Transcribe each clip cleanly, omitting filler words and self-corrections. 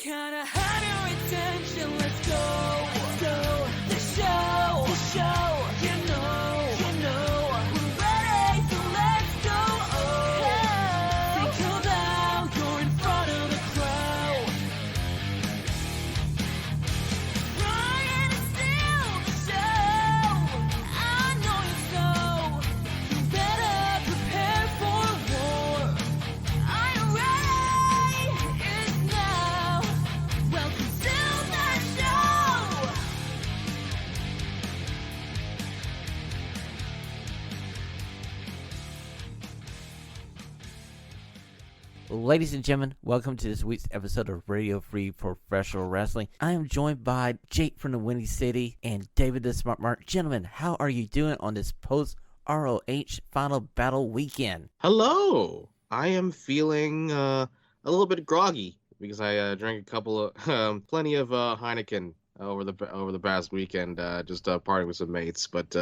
Kinda had your attention, let's go. The show, you know, we're ready, so let's go. Think of how you're in front of the crowd. Trying to steal the show. I know you know. You better prepare for war. Are you ready? It's now. Welcome to the show. Ladies and gentlemen, welcome to this week's episode of Radio Free Professional Wrestling. I am joined by Jake from the Windy City and David the Smart Mark. Gentlemen, how are you doing on this post-ROH Final Battle weekend? Hello. I am feeling a little bit groggy because I drank a couple of plenty of Heineken over the past weekend, just partying with some mates. But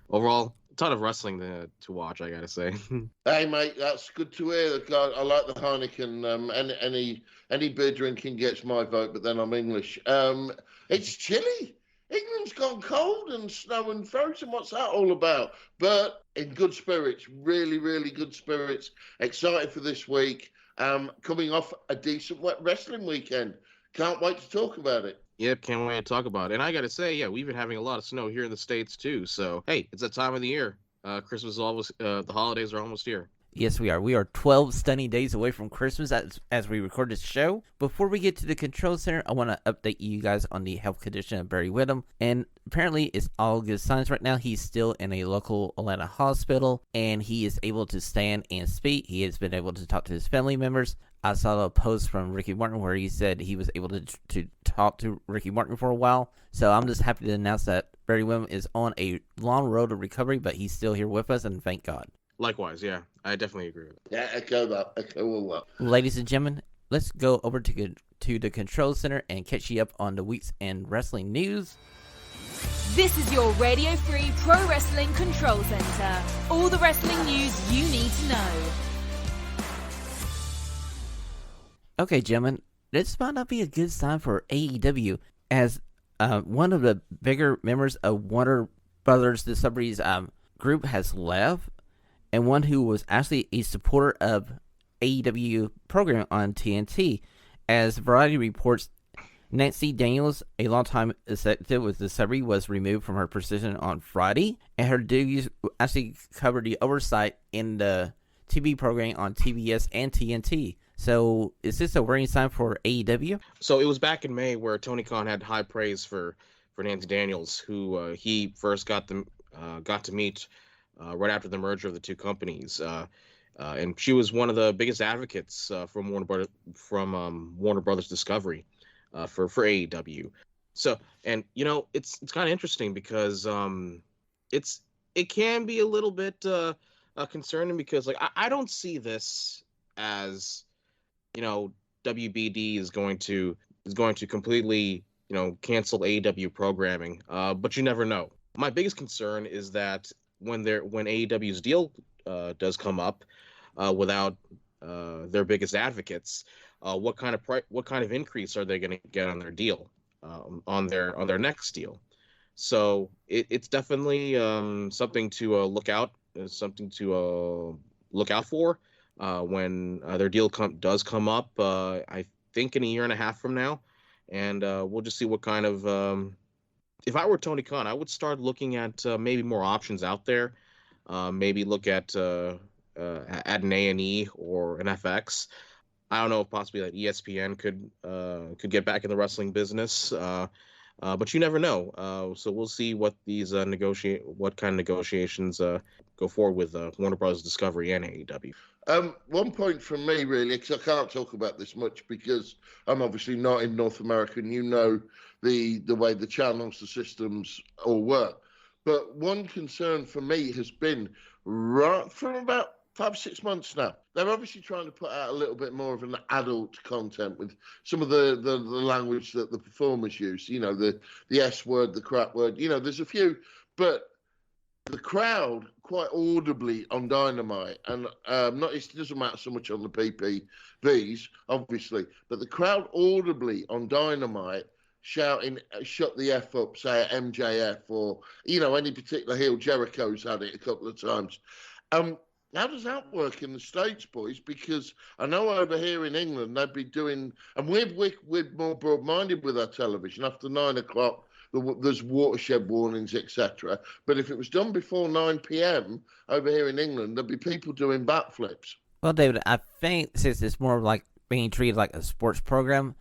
overall, a ton of wrestling to watch, I gotta say. Hey mate, that's good to hear. I like the Heineken. Any beer drinking gets my vote, but then I'm English. It's chilly. England's gone cold and snow and frozen. What's that all about? But in good spirits, really, really good spirits. Excited for this week. Coming off a decent wrestling weekend. Can't wait to talk about it. Yep, can't wait to talk about it. And I gotta say, yeah, we've been having a lot of snow here in the States too. So hey, it's that time of the year. Christmas is almost, the holidays are almost here. Yes, we are. We are 12 stunning days away from Christmas as we record this show. Before we get to the control center, I want to update you guys on the health condition of Barry Windham. And apparently, it's all good signs right now. He's still in a local Atlanta hospital, and he is able to stand and speak. He has been able to talk to his family members. I saw a post from Ricky Martin where he said he was able to talk to Ricky Martin for a while. So I'm just happy to announce that Barry Windham is on a long road to recovery, but he's still here with us, and thank God. Likewise, yeah, I definitely agree with that. Yeah, echo all that. Ladies and gentlemen, let's go over to the control center and catch you up on the week's end wrestling news. This is your Radio Free Pro Wrestling Control Center. All the wrestling news you need to know. Okay, gentlemen, this might not be a good sign for AEW, as one of the bigger members of Warner Brothers Discovery's group has left, and one who was actually a supporter of AEW program on TNT. As Variety reports, Nancy Daniels, a longtime executive with Discovery, was removed from her position on Friday, and her duties actually covered the oversight in the TV program on TBS and TNT. So, is this a worrying sign for AEW? So it was back in May where Tony Khan had high praise for Nancy Daniels, who he first got to meet right after the merger of the two companies, and she was one of the biggest advocates from Warner Brothers Discovery for AEW. So, and you know, it's kind of interesting because it can be a little bit concerning because like I don't see this as, you know, WBD is going to completely, you know, cancel AEW programming, but you never know. My biggest concern is that when AEW's deal does come up without their biggest advocates, what kind of increase are they going to get on their deal, on their next deal? So it's definitely something to look out for when their deal does come up. I think in a year and a half from now, and we'll just see what kind of. If I were Tony Khan, I would start looking at maybe more options out there. Maybe look at an A&E or an FX. I don't know if possibly that ESPN could get back in the wrestling business, but you never know. So we'll see what these what kind of negotiations go forward with Warner Bros. Discovery and AEW. One point from me, really, because I can't talk about this much because I'm obviously not in North America, and you know the way the channels, the systems all work. But one concern for me has been right from about 5-6 months now. They're obviously trying to put out a little bit more of an adult content with some of the language that the performers use. You know, the S word, the crap word. You know, there's a few, but the crowd quite audibly on Dynamite, and not it doesn't matter so much on the PPVs, obviously, but the crowd audibly on Dynamite shouting "Shut the F up," say MJF or any particular heel. Jericho's had it a couple of times. Um, how does that work in the States, boys? Because I know over here in England they'd be doing, and we're more broad-minded with our television. After 9 o'clock, there's watershed warnings, etc. But if it was done before 9 p.m. over here in England, there'd be people doing backflips. Well, David, I think since it's more like being treated like a sports program,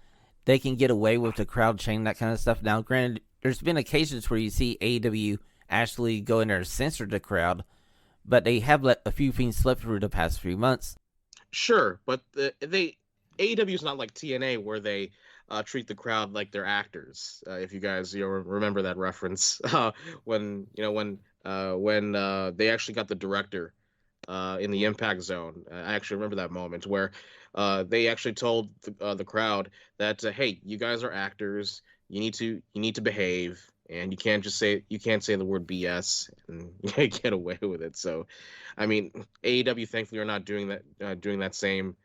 they can get away with the crowd chanting that kind of stuff. Now, granted, there's been occasions where you see AEW actually go in there and censor the crowd, but they have let a few things slip through the past few months. Sure, but AEW is not like TNA where they treat the crowd like they're actors. If you guys remember that reference, when they actually got the director in the Impact Zone. I actually remember that moment where they actually told the crowd that hey, you guys are actors. You need to behave, and you can't say the word BS and get away with it. So, I mean, AEW thankfully are not doing that same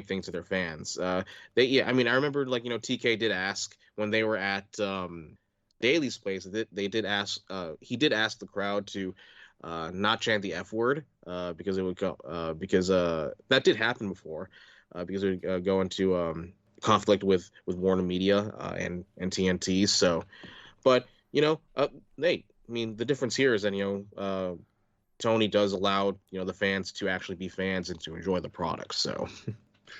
thing to their fans. I remember TK did ask when they were at Daly's place. They did ask. He did ask the crowd to not chant the F word because it would go because that did happen before because it would go into conflict with Warner Media and TNT. So, but hey, I mean the difference here is that Tony does allow the fans to actually be fans and to enjoy the product. So.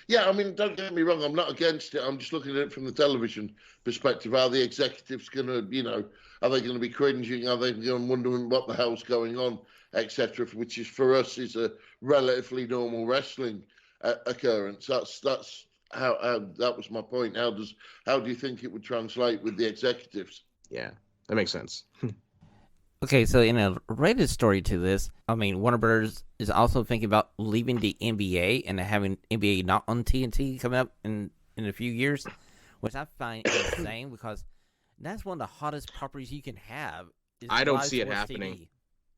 Yeah, I mean, don't get me wrong. I'm not against it. I'm just looking at it from the television perspective. Are the executives going to, are they going to be cringing? Are they going to wondering what the hell's going on, etc.? Which is for us is a relatively normal wrestling occurrence. That's how that was my point. How do you think it would translate with the executives? Yeah, that makes sense. Okay, so in a related story to this, I mean, Warner Brothers is also thinking about leaving the NBA and having NBA not on TNT coming up in a few years, which I find insane because that's one of the hottest properties you can have. I don't see it happening. TV.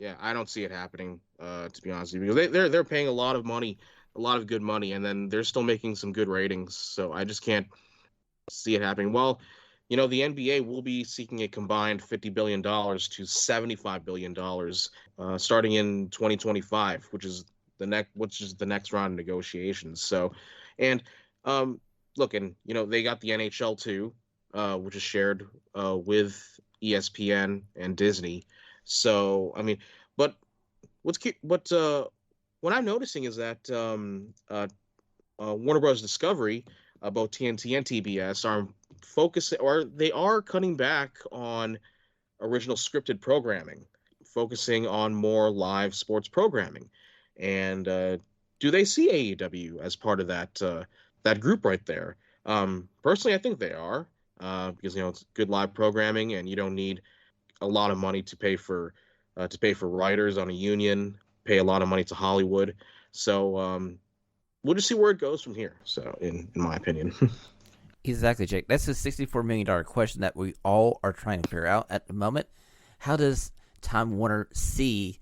Yeah, I don't see it happening, to be honest with you, because they're paying a lot of money, a lot of good money, and then they're still making some good ratings, so I just can't see it happening. Well, the NBA will be seeking a combined $50 billion to $75 billion starting in 2025, which is the next round of negotiations. So, and look, and they got the NHL too, which is shared with ESPN and Disney. So, I mean, but what I'm noticing is that Warner Bros. Discovery, both TNT and TBS, are focusing, or they are cutting back on original scripted programming, focusing on more live sports programming. And do they see AEW as part of that group right there? Personally, I think they are, because it's good live programming, and you don't need a lot of money to pay for writers on a union, pay a lot of money to Hollywood. So we'll just see where it goes from here. So, in my opinion. Exactly, Jake. That's a $64 million question that we all are trying to figure out at the moment. How does Time Warner see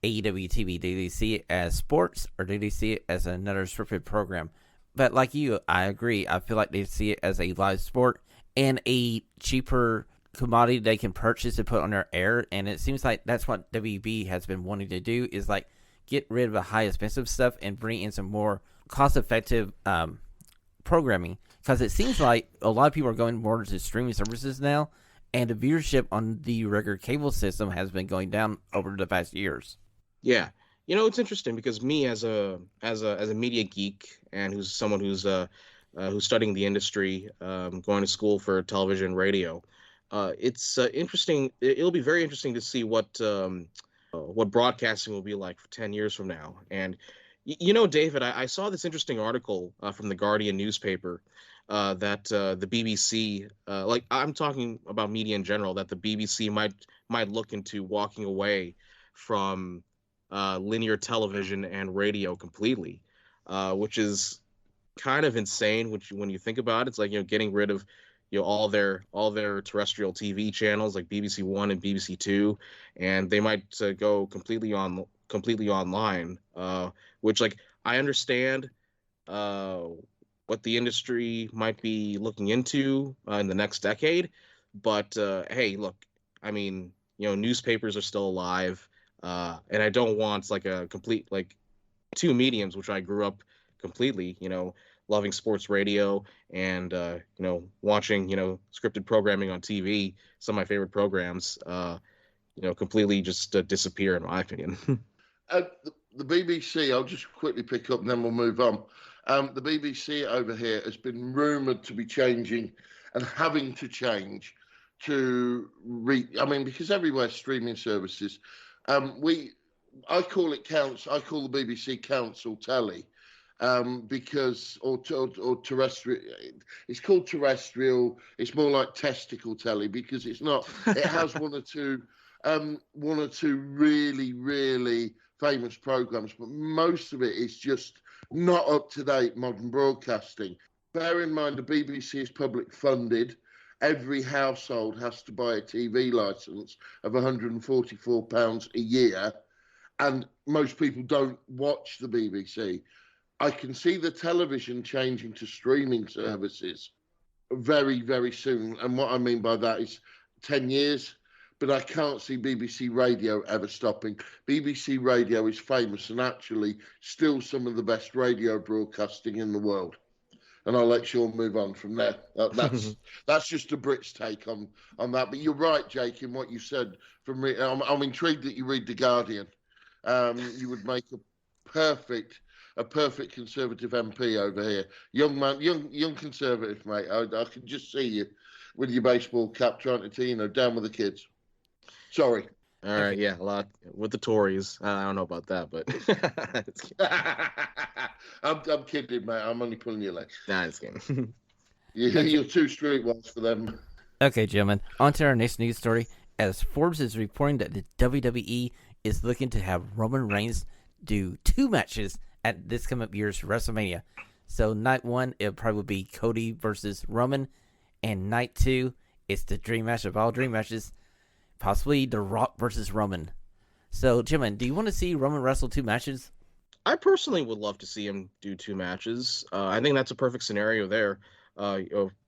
AEW TV? Do they see it as sports, or do they see it as another scripted program? But like you, I agree. I feel like they see it as a live sport and a cheaper commodity they can purchase and put on their air. And it seems like that's what WB has been wanting to do, is like get rid of the high expensive stuff and bring in some more cost-effective programming. Because it seems like a lot of people are going more to streaming services now, and the viewership on the regular cable system has been going down over the past years. Yeah, it's interesting because me as a media geek and who's someone who's studying the industry, going to school for television and radio, it's interesting. It'll be very interesting to see what broadcasting will be like for 10 years from now. And David, I saw this interesting article from the Guardian newspaper that the BBC, I'm talking about media in general, that the BBC might look into walking away from linear television and radio completely, which is kind of insane when you think about it. It's like getting rid of all their terrestrial TV channels like BBC One and BBC Two, and they might go completely online. Which like I understand uh, what the industry might be looking into in the next decade, but hey, look, I mean, newspapers are still alive, and I don't want like a complete like two mediums, which I grew up completely, loving sports radio and watching scripted programming on TV. Some of my favorite programs, completely just disappear in my opinion. The BBC, I'll just quickly pick up and then we'll move on. The BBC over here has been rumoured to be changing and having to change because everywhere streaming services, I call the BBC council telly, because or terrestrial. It's called terrestrial. It's more like testicle telly because it's not. It has one or two really really famous programs, but most of it is just not up to date modern broadcasting. Bear in mind the BBC is public funded. Every household has to buy a TV licence of £144 a year, and most people don't watch the BBC. I can see the television changing to streaming services very, very soon. And what I mean by that is 10 years, but I can't see BBC Radio ever stopping. BBC Radio is famous and actually still some of the best radio broadcasting in the world. And I'll let Shawn move on from there. That's just a Brit's take on that. But you're right, Jake, in what you said. I'm intrigued that you read The Guardian. You would make a perfect Conservative MP over here. Young man, young Conservative, mate. I can just see you with your baseball cap trying to, down with the kids. Sorry. All right, yeah, a lot with the Tories. I don't know about that, but I'm kidding, mate. I'm only pulling your leg. Nah, it's kidding. You're too streetwise for them. Okay, gentlemen, on to our next news story. As Forbes is reporting that the WWE is looking to have Roman Reigns do 2 matches at this coming year's WrestleMania. So night 1, it'll probably be Cody versus Roman, and night 2, it's the dream match of all dream matches, possibly The Rock versus Roman. So, gentlemen, do you want to see Roman wrestle 2 matches? I personally would love to see him do 2 matches. I think that's a perfect scenario there.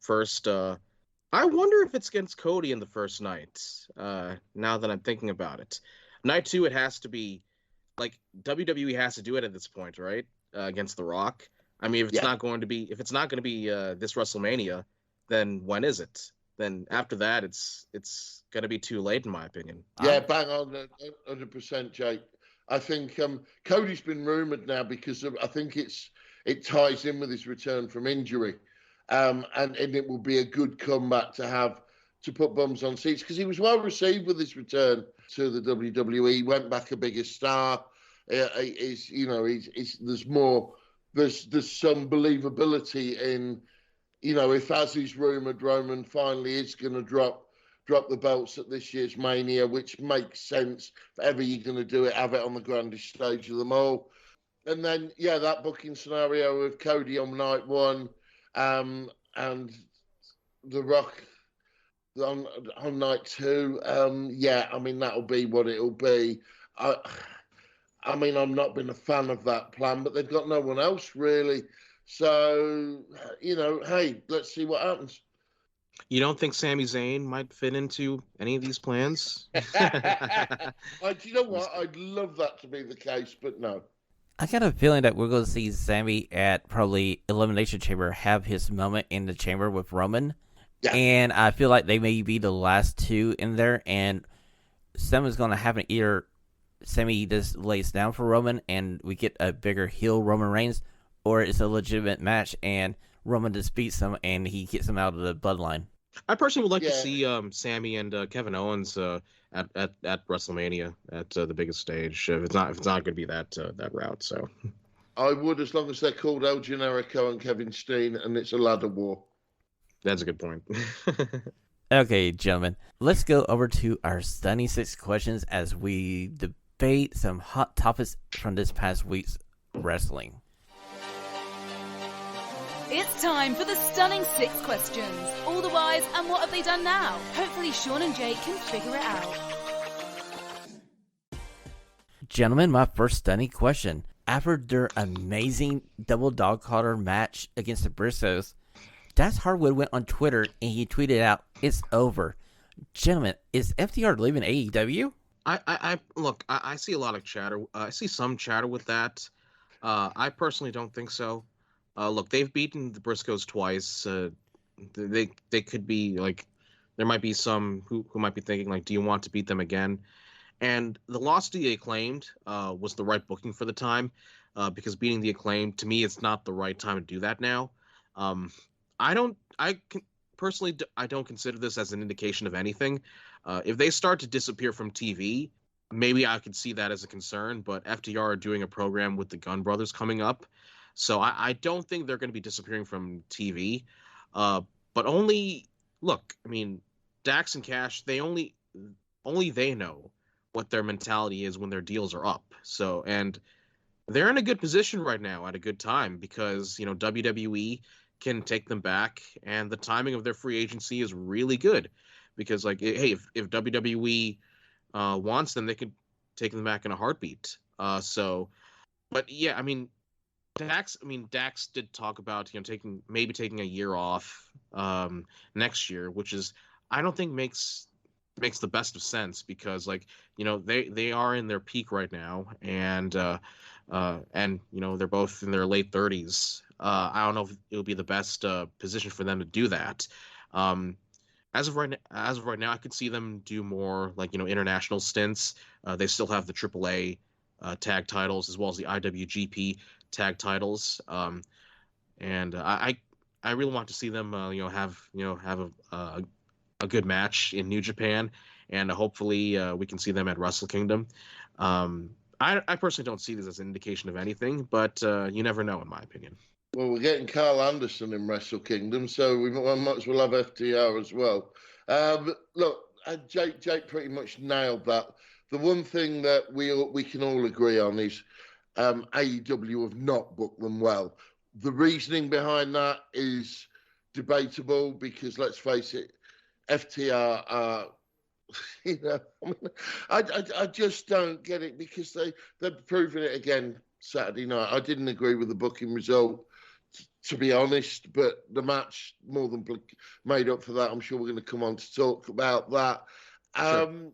First, I wonder if it's against Cody in the first night. Now that I'm thinking about it, night 2, it has to be like WWE has to do it at this point, right? Against The Rock. I mean, if it's not going to be this WrestleMania, then when is it? Then after that, it's going to be too late, in my opinion. Yeah, bang on, 100%, Jake. I think Cody's been rumoured now because I think it ties in with his return from injury, and it will be a good comeback to put bums on seats because he was well received with his return to the WWE. He went back a bigger star. There's some believability in. If as is rumoured, Roman finally is going to drop the belts at this year's Mania, which makes sense. If ever you're going to do it, have it on the grandest stage of them all. And then, that booking scenario of Cody on night 1 and The Rock on night 2. That'll be what it'll be. I'm not been a fan of that plan, but they've got no one else really. So, hey, let's see what happens. You don't think Sami Zayn might fit into any of these plans? You know what? I'd love that to be the case, but no. I got a feeling that we're going to see Sami at probably Elimination Chamber have his moment in the chamber with Roman. Yeah. And I feel like they may be the last 2 in there, and someone's going to happen. Either Sami just lays down for Roman and we get a bigger heel Roman Reigns, or it's a legitimate match and Roman just beats him and he gets him out of the bloodline. I personally would like to see Sami and Kevin Owens at WrestleMania at the biggest stage. If it's not going to be that route, so I would, as long as they're called El Generico and Kevin Steen and it's a ladder war. That's a good point. Okay, gentlemen, let's go over to our Stunning 6 questions as we debate some hot topics from this past week's wrestling. It's time for the stunning 6 questions. All the whys and what have they done now? Hopefully Shawn and Jake can figure it out. Gentlemen, my first stunning question. After their amazing double dog collar match against the Briscoes, Dax Harwood went on Twitter and he tweeted out, "It's over." Gentlemen, is FTR leaving AEW? Look, I see a lot of chatter. I see some chatter with that. I personally don't think so. Look, they've beaten the Briscoes twice. They could be like, there might be some who might be thinking like, do you want to beat them again? And the loss to the Acclaimed was the right booking for the time, because beating the Acclaimed, to me, it's not the right time to do that now. Personally, I don't consider this as an indication of anything. If they start to disappear from TV, maybe I could see that as a concern, but FTR are doing a program with the Gunn Brothers coming up. So I don't think they're going to be disappearing from TV. But look, I mean, Dax and Cash, only they know what their mentality is when their deals are up. So, and they're in a good position right now at a good time because, WWE can take them back and the timing of their free agency is really good because hey, if WWE wants them, they could take them back in a heartbeat. But yeah, I mean, Dax did talk about, taking a year off next year, which is, I don't think makes the best of sense because they are in their peak right now and they're both in their late 30s. I don't know if it'll be the best position for them to do that. As of right now, I could see them do more international stints. They still have the AAA tag titles as well as the IWGP tag titles. And I really want to see them have a good match in New Japan, and hopefully we can see them at Wrestle Kingdom. I personally don't see this as an indication of anything, but you never know, in my opinion. Well, we're getting Carl Anderson in Wrestle Kingdom, so we might as well have FTR as well. Look, Jake pretty much nailed that. The one thing that we can all agree on is AEW have not booked them well. The reasoning behind that is debatable because, let's face it, FTR are, I just don't get it because they're proving it again Saturday night. I didn't agree with the booking result, to be honest, but the match more than made up for that. I'm sure we're going to come on to talk about that. Sure.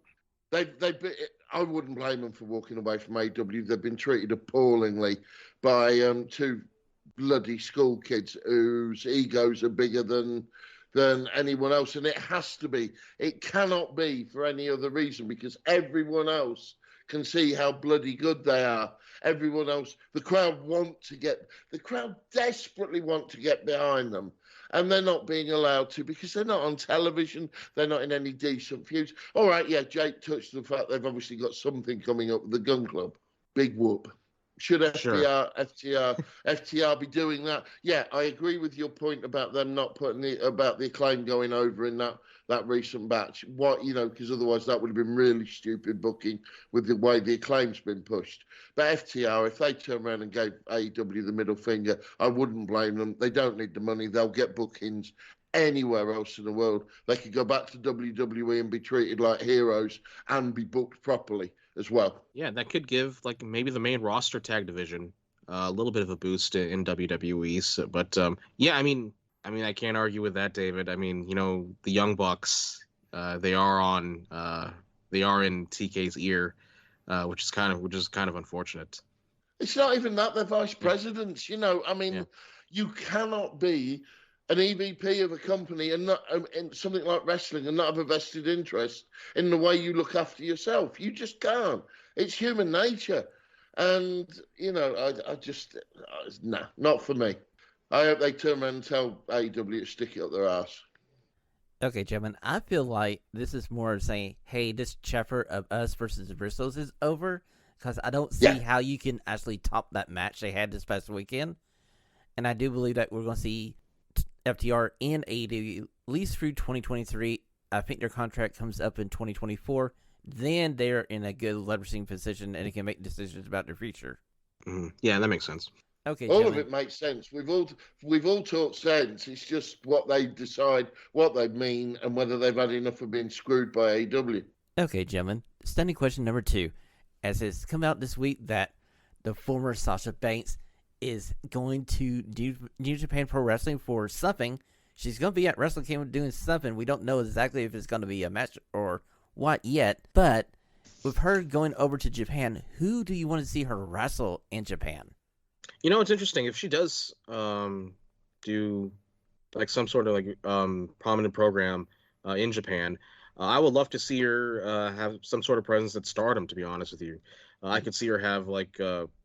I wouldn't blame them for walking away from AEW. They've been treated appallingly by two bloody school kids whose egos are bigger than anyone else, and it has to be. It cannot be for any other reason because everyone else can see how bloody good they are. Everyone else, the crowd desperately want to get behind them, and they're not being allowed to because they're not on television. They're not in any decent feuds. All right, yeah, Jake touched the fact they've obviously got something coming up with the Gun Club. Big whoop. Should FTR be doing that? Yeah, I agree with your point about them not putting about the Acclaim going over in that recent batch. Because otherwise that would have been really stupid booking with the way the Acclaim's been pushed. But FTR, if they turn around and gave AEW the middle finger, I wouldn't blame them. They don't need the money. They'll get bookings anywhere else in the world. They could go back to WWE and be treated like heroes and be booked properly as well. Yeah, that could give maybe the main roster tag division a little bit of a boost in WWE. So, but yeah, I mean, I can't argue with that, David. I mean, the Young Bucks, they are in TK's ear, which is kind of unfortunate. It's not even that they're vice presidents. You cannot be an EVP of a company and not in something like wrestling and not have a vested interest in the way you look after yourself. You just can't. It's human nature. And, I just, not for me. I hope they turn around and tell AEW to stick it up their ass. Okay, gentlemen, I feel like this is more of saying, hey, this chapter of us versus the Briscoes is over, because I don't see how you can actually top that match they had this past weekend. And I do believe that we're going to see FTR and AEW at least through 2023. I think their contract comes up in 2024. Then they're in a good leveraging position and they can make decisions about their future. Mm-hmm. Yeah, that makes sense. Okay, All of gentlemen. it makes sense. We've all talked sense. It's just what they decide, what they mean, and whether they've had enough of being screwed by AEW. Okay, gentlemen. Stunning question number 2. As it's come out this week that the former Sasha Banks is going to New Japan Pro Wrestling for something. She's going to be at Wrestle Kingdom doing something. We don't know exactly if it's going to be a match or what yet. But with her going over to Japan, who do you want to see her wrestle in Japan? You know, it's interesting if she does do like some sort of like prominent program in Japan. I would love to see her have some sort of presence at Stardom. To be honest with you, I could see her have like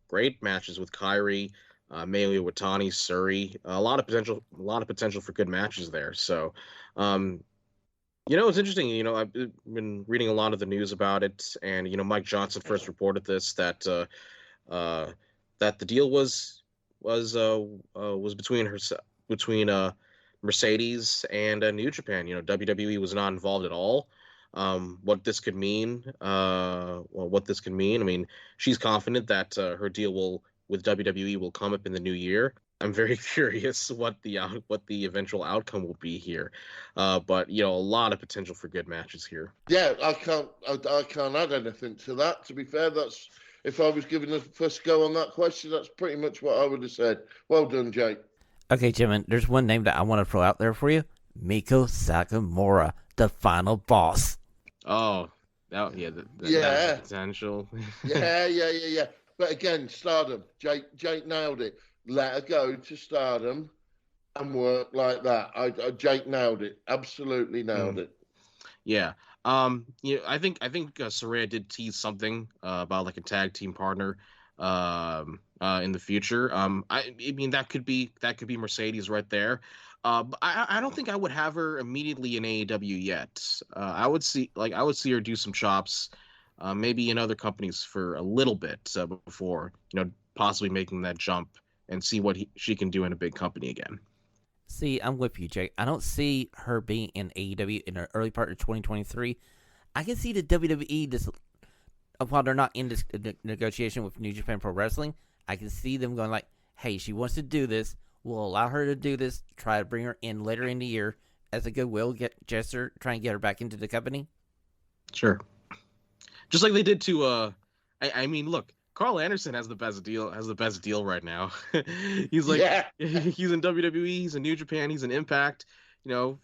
great matches with Kyrie, Mayu Iwatani, Suri. A lot of potential for good matches there. So, you know, it's interesting. You know, I've been reading a lot of the news about it, and you know, Mike Johnson first reported this uh, that the deal was between Mercedes and New Japan. You know, WWE was not involved at all. What this could mean? What this could mean? I mean, she's confident that her deal with WWE will come up in the new year. I'm very curious what the eventual outcome will be here. But you know, a lot of potential for good matches here. Yeah, I can't add anything to that. To be fair, that's if I was given the first go on that question, that's pretty much what I would have said. Well done, Jake. Okay, gentlemen, there's one name that I want to throw out there for you. Miko Sakamura, the final boss. Oh, that Yeah. potential. Yeah. But again, Stardom. Jake nailed it. Let her go to Stardom and work like that. Jake nailed it. Absolutely nailed it. Yeah. You know, I think Saraya did tease something about like a tag team partner in the future. I mean that could be Mercedes right there. But I don't think I would have her immediately in AEW yet. I would see her do some chops, maybe in other companies for a little bit before, you know, possibly making that jump and see what she can do in a big company again. See, I'm with you, Jake. I don't see her being in AEW in the early part of 2023. I can see the WWE, while they're not in this negotiation with New Japan Pro Wrestling, I can see them going like, hey, she wants to do this. We'll allow her to do this. Try to bring her in later in the year as a goodwill gesture, try and get her back into the company. Sure. Just like they did to I mean, look, Carl Anderson has the best deal right now. He's like he's in WWE, he's in New Japan, he's in Impact, you know,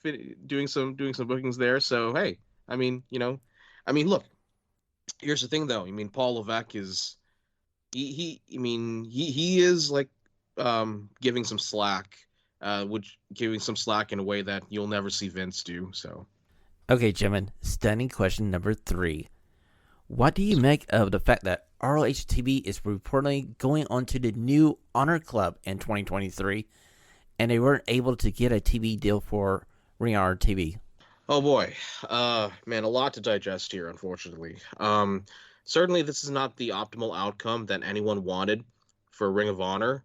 doing some bookings there. So, hey, I mean, you know, look, here's the thing though. I mean, Paul Levesque is he is like giving some slack giving some slack in a way that you'll never see Vince do. So, Okay, gentlemen, stunning question number 3. What do you make of the fact that ROH is reportedly going on to the new Honor Club in 2023, and they weren't able to get a TV deal for Ring Honor TV? oh boy, man, a lot to digest here, unfortunately. Certainly this is not the optimal outcome that anyone wanted for Ring of Honor,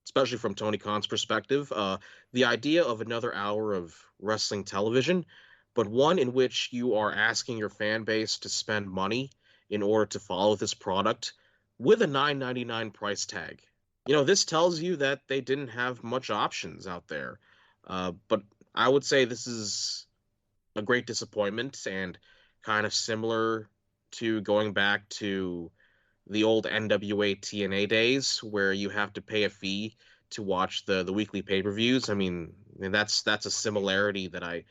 especially from Tony Khan's perspective. The idea of another hour of wrestling television, but one in which you are asking your fan base to spend money in order to follow this product with a $9.99 price tag. You know, this tells you that they didn't have much options out there. But I would say this is a great disappointment and kind of similar to going back to the old NWA TNA days where you have to pay a fee to watch the weekly pay-per-views. I mean, that's a similarity that I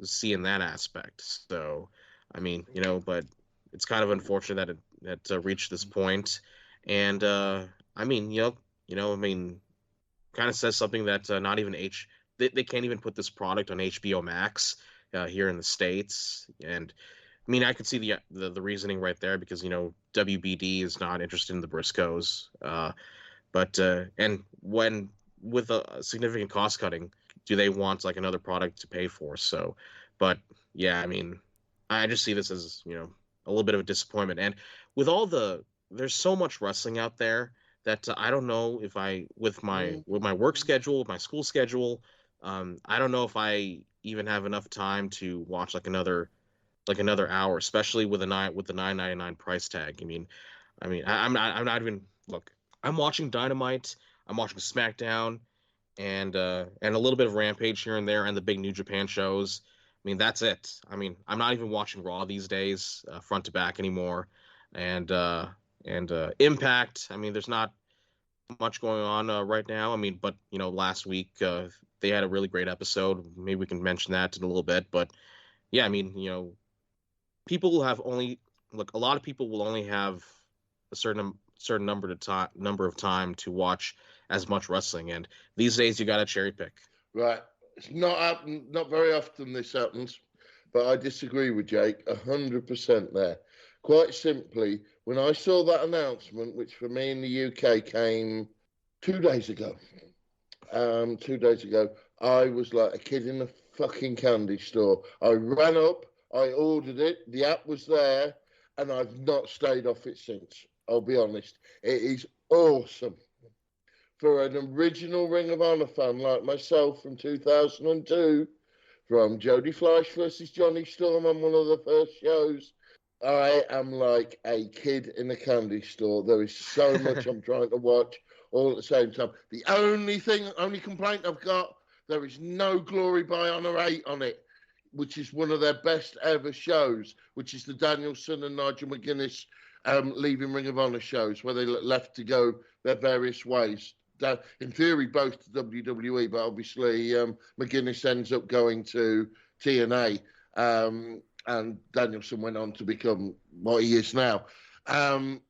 see in that aspect. So, I mean, you know, but it's kind of unfortunate that it reached this point. And I mean, I mean, kind of says something that not even they can't even put this product on HBO Max here in the States. And I mean, I could see the reasoning right there because, you know, WBD is not interested in the Briscoes. But and when with a significant cost cutting, do they want like another product to pay for? So, but yeah, I mean, I just see this as, you know, a little bit of a disappointment. And with there's so much wrestling out there that I don't know if with my work schedule, my school schedule, I don't know if I even have enough time to watch like another hour, especially with the $9.99 price tag. I'm not even look. I'm watching Dynamite, I'm watching SmackDown, and a little bit of Rampage here and there, and the big New Japan shows. I mean, that's it. I mean, I'm not even watching Raw these days, front to back anymore, and Impact. I mean, there's not much going on right now. I mean, but last week they had a really great episode. Maybe we can mention that in a little bit. But yeah, I mean, people will have only look. A lot of people will only have a certain number of time to watch as much wrestling, and these days you got to cherry pick. Right. It's not very often this happens, but I disagree with Jake 100% there. Quite simply, when I saw that announcement, which for me in the UK came 2 days ago, 2 days ago, I was like a kid in a fucking candy store. I ran up, I ordered it, the app was there, and I've not stayed off it since. I'll be honest. It is awesome. For an original Ring of Honor fan like myself from 2002, from Jody Fleisch versus Johnny Storm on one of the first shows, I am like a kid in a candy store. There is so much I'm trying to watch all at the same time. The only complaint I've got, there is no Glory by Honor 8 on it, which is one of their best ever shows, which is the Danielson and Nigel McGuinness leaving Ring of Honor shows, where they left to go their various ways. In theory, both to WWE, but obviously McGuinness ends up going to TNA, and Danielson went on to become what he is now. I'm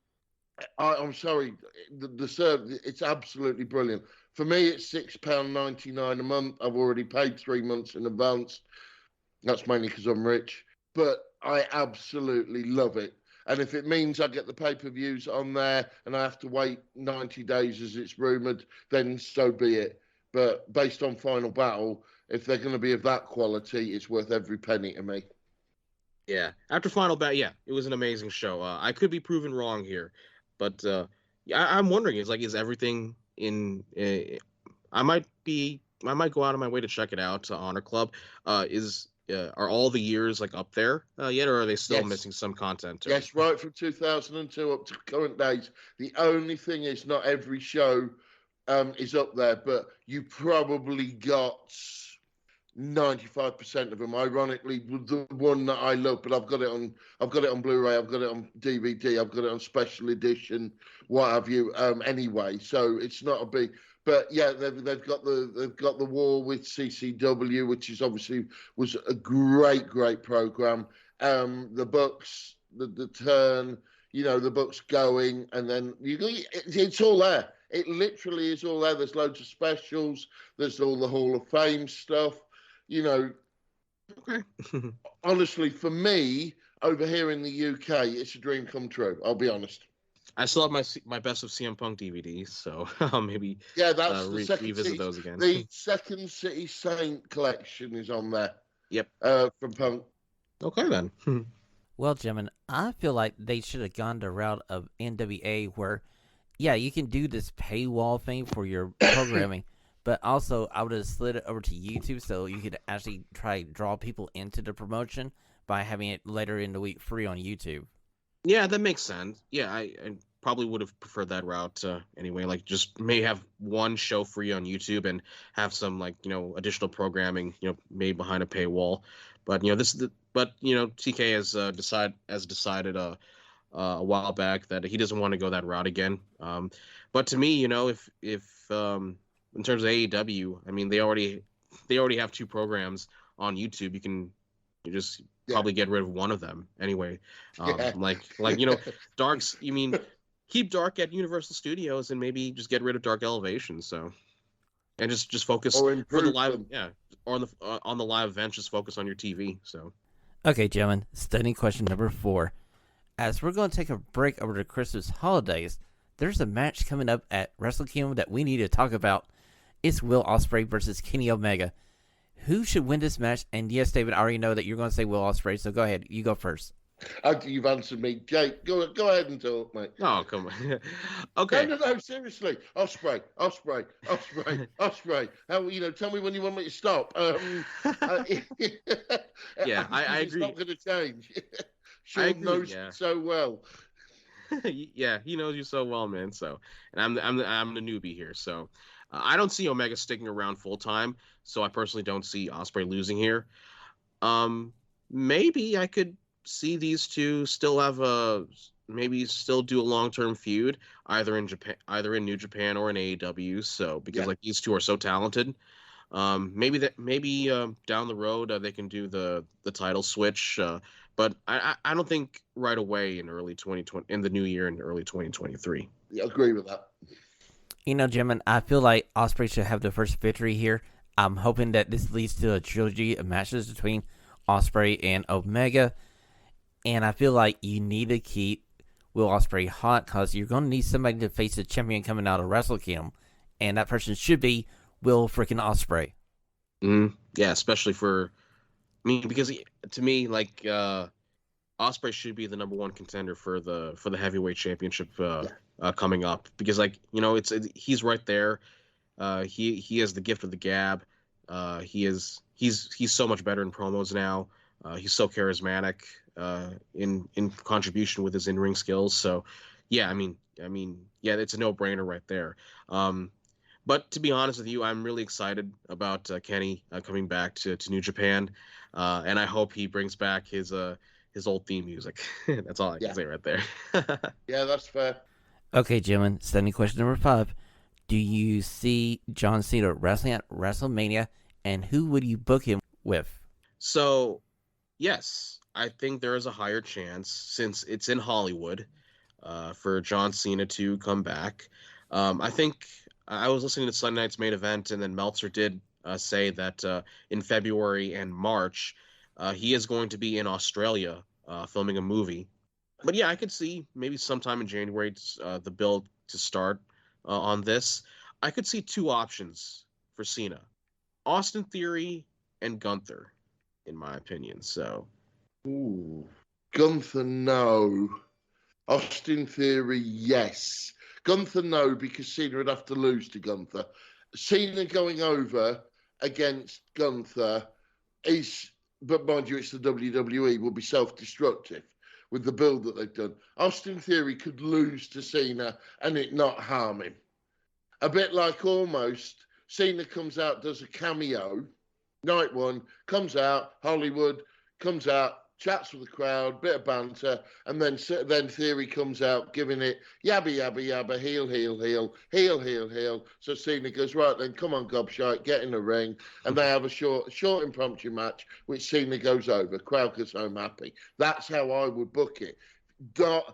sorry, the serve, it's absolutely brilliant. For me, it's £6.99 a month. I've already paid 3 months in advance. That's mainly because I'm rich, but I absolutely love it. And if it means I get the pay-per-views on there and I have to wait 90 days as it's rumoured, then so be it. But based on Final Battle, if they're going to be of that quality, it's worth every penny to me. Yeah, after Final Battle, yeah, it was an amazing show. I could be proven wrong here, but I'm wondering, is everything in? I might go out of my way to check it out. Honor Club, are all the years like up there yet, or are they still missing some content? Yes, right from 2002 up to current days. The only thing is, not every show is up there, but you probably got 95% of them. Ironically, the one that I love, but I've got it on Blu-ray, I've got it on DVD, I've got it on special edition, what have you. Anyway, so it's not a big. But yeah, they've got the war with CCW, which is obviously was a great program. The Bucks, the turn, the Bucks going, and then it's all there. It literally is all there. There's loads of specials. There's all the Hall of Fame stuff. Okay. Honestly, for me, over here in the UK, it's a dream come true. I'll be honest. I still have my Best of CM Punk DVDs, so maybe that's the revisit those again. The Second City Saint collection is on there. Yep. From Punk. Okay then. Well, gentlemen, I feel like they should have gone the route of NWA, where, yeah, you can do this paywall thing for your programming, but also I would have slid it over to YouTube so you could actually try to draw people into the promotion by having it later in the week free on YouTube. Yeah, that makes sense. Yeah, I probably would have preferred that route anyway. Like, just may have one show free on YouTube and have some additional programming made behind a paywall. But TK has decided a while back that he doesn't want to go that route again. But to me, if in terms of AEW, I mean, they already have 2 programs on YouTube. You just probably get rid of one of them anyway. Dark's. You mean, keep Dark at Universal Studios and maybe just get rid of Dark Elevation. So, and just focus or for the live, or on the live event. Just focus on your TV. So, okay, gentlemen, studying question number 4. As we're going to take a break over the Christmas holidays, there's a match coming up at Wrestle Kingdom that we need to talk about. It's Will Ospreay versus Kenny Omega. Who should win this match? And yes, David, I already know that you're going to say Will Ospreay, so go ahead. You go first. You've answered me. Jake, go ahead and talk, mate. Oh, come on. Okay. No, seriously. Ospreay. How, tell me when you want me to stop. Yeah, I agree. It's not going to change. Shawn knows so well. Yeah, he knows you so well, man. So, and I'm the newbie here. So, I don't see Omega sticking around full time. So I personally don't see Osprey losing here. Um, Maybe I could see these two still have a maybe still do a long term feud either in Japan, either in New Japan or in AEW. So because Yeah. like these two are so talented, maybe down the road they can do the title switch. But I don't think right away in early 2020 in the new year in early 2023. Yeah, I agree with that. Gentlemen, I feel like Osprey should have the first victory here. I'm hoping that this leads to a trilogy of matches between Osprey and Omega. And I feel like you need to keep Will Osprey hot because you're going to need somebody to face the champion coming out of Wrestle Kingdom. And that person should be Will freaking Osprey. Yeah, especially for me because to me like Osprey should be the number one contender for the heavyweight championship coming up because like he's right there. He has the gift of the gab. He's so much better in promos now. He's so charismatic in contribution with his in-ring skills. So yeah, yeah, it's a no-brainer right there. But to be honest with you, I'm really excited about Kenny coming back to New Japan, and I hope he brings back his old theme music. That's all I can say right there. Yeah, that's fair. Okay, gentlemen, standing question number 5. Do you see John Cena wrestling at WrestleMania, and who would you book him with? So, yes, I think there is a higher chance since it's in Hollywood for John Cena to come back. I think I was listening to Sunday Night's Main Event, and then Meltzer did say that in February and March, he is going to be in Australia filming a movie. But yeah, I could see maybe sometime in January the build to start on this. I could see two options for Cena: Austin Theory and Gunther, in my opinion. So, Ooh, Gunther, no. Austin Theory, yes. Gunther, no, because Cena would have to lose to Gunther. Cena going over against Gunther is, but mind you, it's the WWE, will be self-destructive with the build that they've done. Austin Theory could lose to Cena and it not harm him. A bit like almost Cena comes out, does a cameo, night one, comes out, Hollywood, comes out, chats with the crowd, bit of banter, and then Theory comes out giving it yabba, yabba, yabba, heel, heel, heel, heel, heel, heel. So Cena goes, right then, come on, gobshite, get in the ring. And they have a short impromptu match, which Cena goes over. Crowd goes home happy. That's how I would book it. Gunther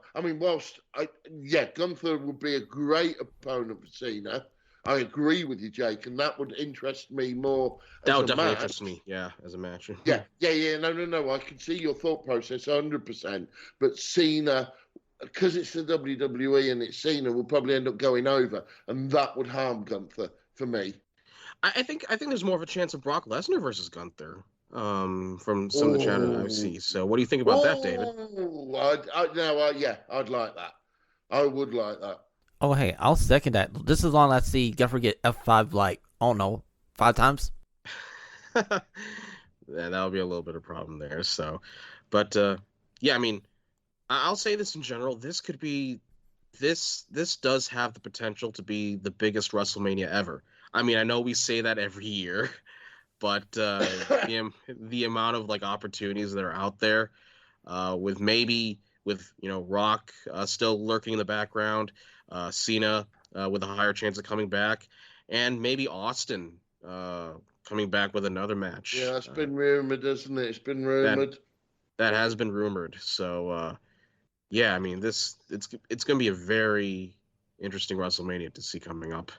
would be a great opponent for Cena. I agree with you, Jake, and that would interest me more. That would definitely interest me, yeah, as a match. Yeah. No. I can see your thought process 100%. But Cena, because it's the WWE and it's Cena, will probably end up going over, and that would harm Gunther for me. I think there's more of a chance of Brock Lesnar versus Gunther from some of the chatter I see. So, what do you think about that, David? I'd like that. I would like that. Oh, hey, I'll second that. Just as long as I see Gunther get F5 like, I don't know, 5 times. Yeah, that'll be a little bit of a problem there. So, but yeah, I mean, I'll say this in general. This could be this does have the potential to be the biggest WrestleMania ever. I mean, I know we say that every year, but the amount of like opportunities that are out there, with Rock still lurking in the background, Cena with a higher chance of coming back, and maybe Austin coming back with another match. Yeah, it's been rumored, isn't it? It's been rumored. That has been rumored. So yeah, I mean, it's going to be a very interesting WrestleMania to see coming up.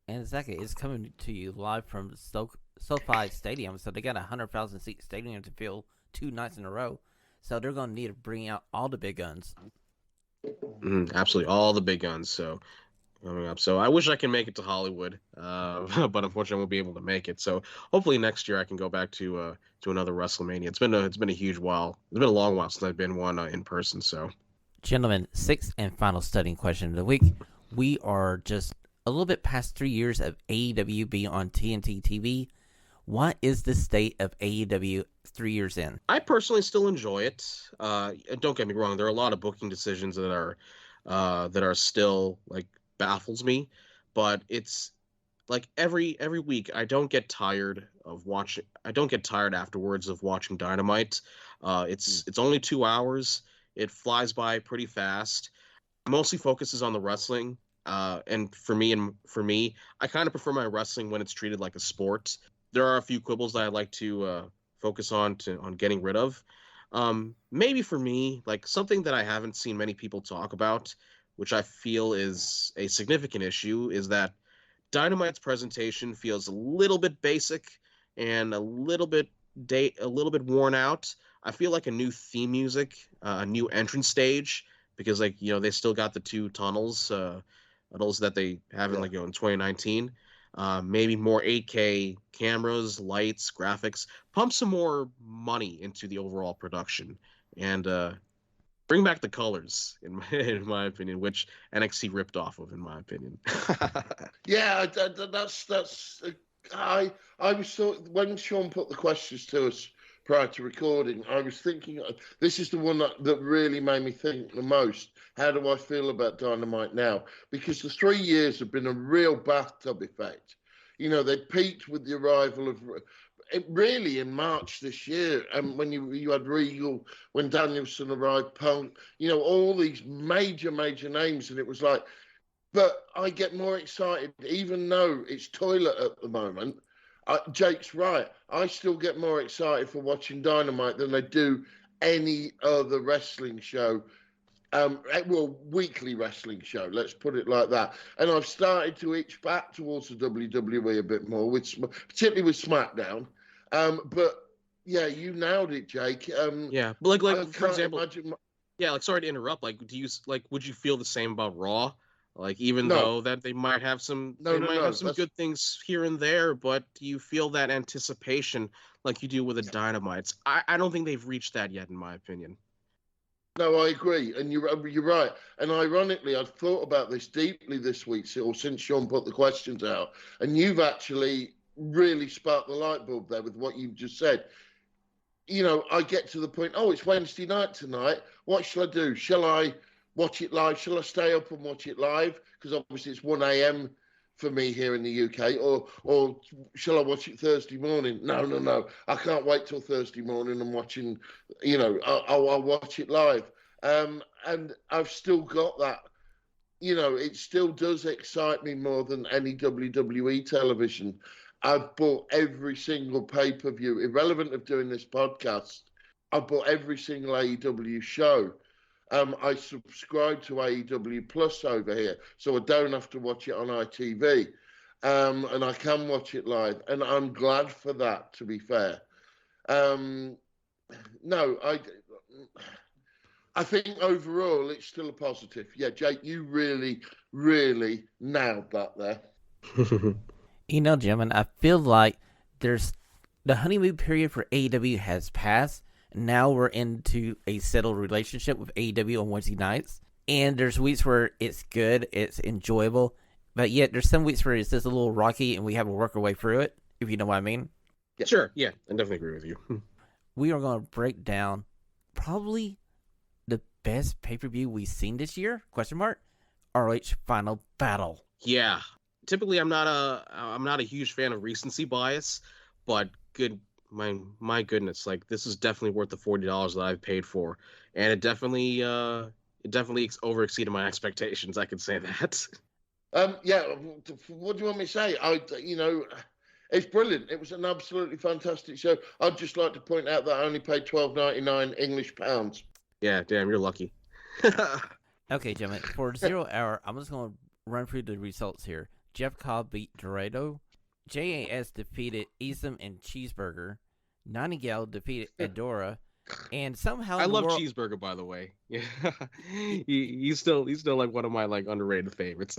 And exactly, it's coming to you live from SoFi Stadium, so they got a 100,000 seat stadium to fill 2 nights in a row. So they're going to need to bring out all the big guns. Absolutely, all the big guns. So coming up. So I wish I can make it to Hollywood, but unfortunately I won't be able to make it. So hopefully next year I can go back to another WrestleMania. It's been a huge while. It's been a long while since I've been one in person. So, gentlemen, 6th and final studying question of the week. We are just a little bit past 3 years of AEW being on TNT TV. What is the state of AEW 3 years in? I personally still enjoy it. Don't get me wrong; there are a lot of booking decisions that are still like baffles me, but it's like every week I don't get tired of watching. I don't get tired afterwards of watching Dynamite. It's only 2 hours. It flies by pretty fast. Mostly focuses on the wrestling. And for me, I kind of prefer my wrestling when it's treated like a sport. There are a few quibbles that I like to focus on getting rid of. Maybe for me, like something that I haven't seen many people talk about, which I feel is a significant issue, is that Dynamite's presentation feels a little bit basic and a little bit worn out. I feel like a new theme music, a new entrance stage, because like they still got the two tunnels that they have in in 2019. Maybe more 8K cameras, lights, graphics. Pump some more money into the overall production and bring back the colors, in my opinion, which NXT ripped off of, in my opinion. Yeah, that's. I was when Shawn put the questions to us prior to recording, I was thinking this is the one that really made me think the most. How do I feel about Dynamite now? Because the 3 years have been a real bathtub effect. They peaked with the arrival of it really in March this year, and when you had Regal, when Danielson arrived, Punk, all these major names, and it was like. But I get more excited, even though it's toilet at the moment. Jake's right. I still get more excited for watching Dynamite than I do any other wrestling show. Weekly wrestling show, let's put it like that. And I've started to itch back towards the WWE a bit more, particularly with SmackDown. But yeah, you nailed it, Jake. Yeah, but like for example, yeah, like sorry to interrupt. Like, would you feel the same about Raw? Like, even though that they might have some, good things here and there, but do you feel that anticipation like you do with the Dynamites? I don't think they've reached that yet, in my opinion. No, I agree, and you're right. And ironically, I've thought about this deeply this week, or since Shawn put the questions out, and you've actually really sparked the light bulb there with what you've just said. I get to the point. Oh, it's Wednesday night tonight. What shall I do? Shall I watch it live? Shall I stay up and watch it live? Because obviously it's 1 a.m. for me here in the UK. Or shall I watch it Thursday morning? No. I can't wait till Thursday morning and watching, I'll watch it live. And I've still got that, it still does excite me more than any WWE television. I've bought every single pay-per-view, irrelevant of doing this podcast. I've bought every single AEW show. I subscribe to AEW Plus over here, so I don't have to watch it on ITV, and I can watch it live, and I'm glad for that, to be fair. No, I think overall it's still a positive. Yeah, Jake, you really, really nailed that there. Gentlemen, I feel like the honeymoon period for AEW has passed. Now we're into a settled relationship with AEW on Wednesday nights. And there's weeks where it's good, it's enjoyable. But yet there's some weeks where it's just a little rocky and we have to work our way through it, if you know what I mean. Yeah. Sure, yeah, I definitely agree with you. We are going to break down probably the best pay-per-view we've seen this year, ROH Final Battle. Yeah. Typically I'm not a huge fan of recency bias, but my goodness, like this is definitely worth the $40 that I've paid for, and it definitely over exceeded my expectations. I can say that. Yeah. What do you want me to say? It's brilliant. It was an absolutely fantastic show. I'd just like to point out that I only paid £12.99 English pounds. Yeah, damn, you're lucky. Okay, gentlemen, for 0 hour, I'm just going to run through the results here. Jeff Cobb beat Dorado. JAS defeated Isom and Cheeseburger. Nightingale defeated Adora. And somehow I love Cheeseburger, by the way. Yeah, he's still like one of my like underrated favorites.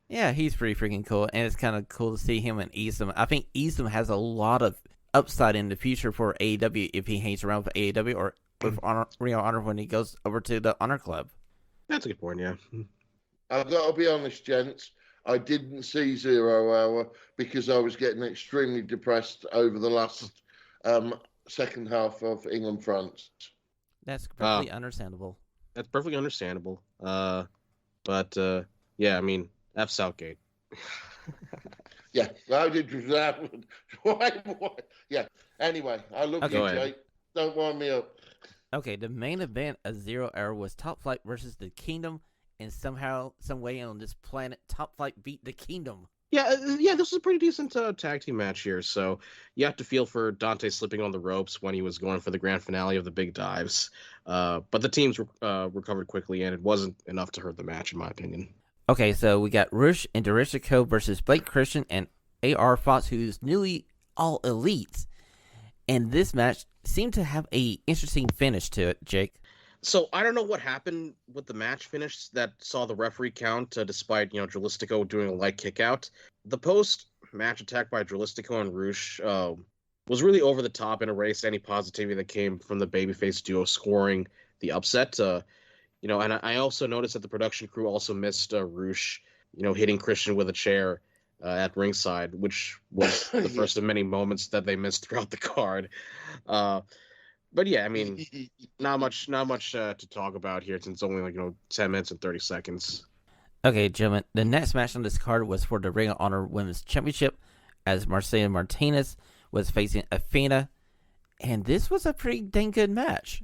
Yeah, he's pretty freaking cool, and it's kind of cool to see him and Isom. I think Isom has a lot of upside in the future for AEW if he hangs around with AEW or with Ring of Honor when he goes over to the Honor Club. That's a good point. Yeah, I've got to be honest, gents. I didn't see 0 Hour because I was getting extremely depressed over the last second half of England France. That's perfectly understandable. That's perfectly understandable. But yeah, I mean, F Southgate. Yeah, I did that. Why? Yeah. Anyway, I love Okay. you, Go ahead. Jake. Don't wind me up. Okay, the main event of 0 Hour was Top Flight versus the Kingdom, and somehow, some way on this planet, Top Flight beat the Kingdom. Yeah, this was a pretty decent tag team match here. So you have to feel for Dante slipping on the ropes when he was going for the grand finale of the Big Dives. But the teams recovered quickly, and it wasn't enough to hurt the match, in my opinion. Okay, so we got Rush and Dorishiko versus Blake Christian and AR Fox, who's newly all elites. And this match seemed to have a interesting finish to it, Jake. So I don't know what happened with the match finish that saw the referee count, despite Dralistico doing a light kick out. The post-match attack by Dralistico and Rush was really over the top and erased any positivity that came from the babyface duo scoring the upset. And I also noticed that the production crew also missed Rush, hitting Christian with a chair at ringside, which was the first of many moments that they missed throughout the card. But yeah, I mean, not much to talk about here since it's only 10 minutes and 30 seconds. Okay, gentlemen, the next match on this card was for the Ring of Honor Women's Championship, as Marcela Martinez was facing Athena, and this was a pretty dang good match.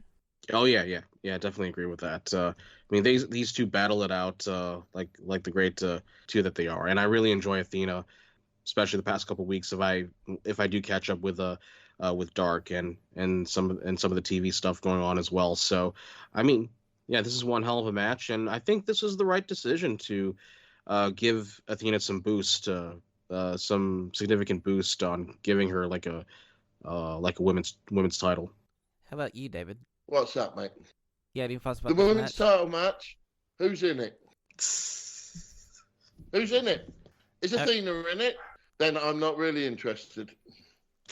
Oh yeah, definitely agree with that. I mean, these two battle it out like the great two that they are, and I really enjoy Athena, especially the past couple weeks. If I do catch up with Dark and some of the TV stuff going on as well. So, I mean, yeah, this is one hell of a match, and I think this was the right decision to give Athena some boost, some significant boost on giving her like a women's title. How about you, David? What's that, mate? Yeah, any thoughts The about this women's match? title match. Who's in it? Who's in it? Is Athena in it? Then I'm not really interested.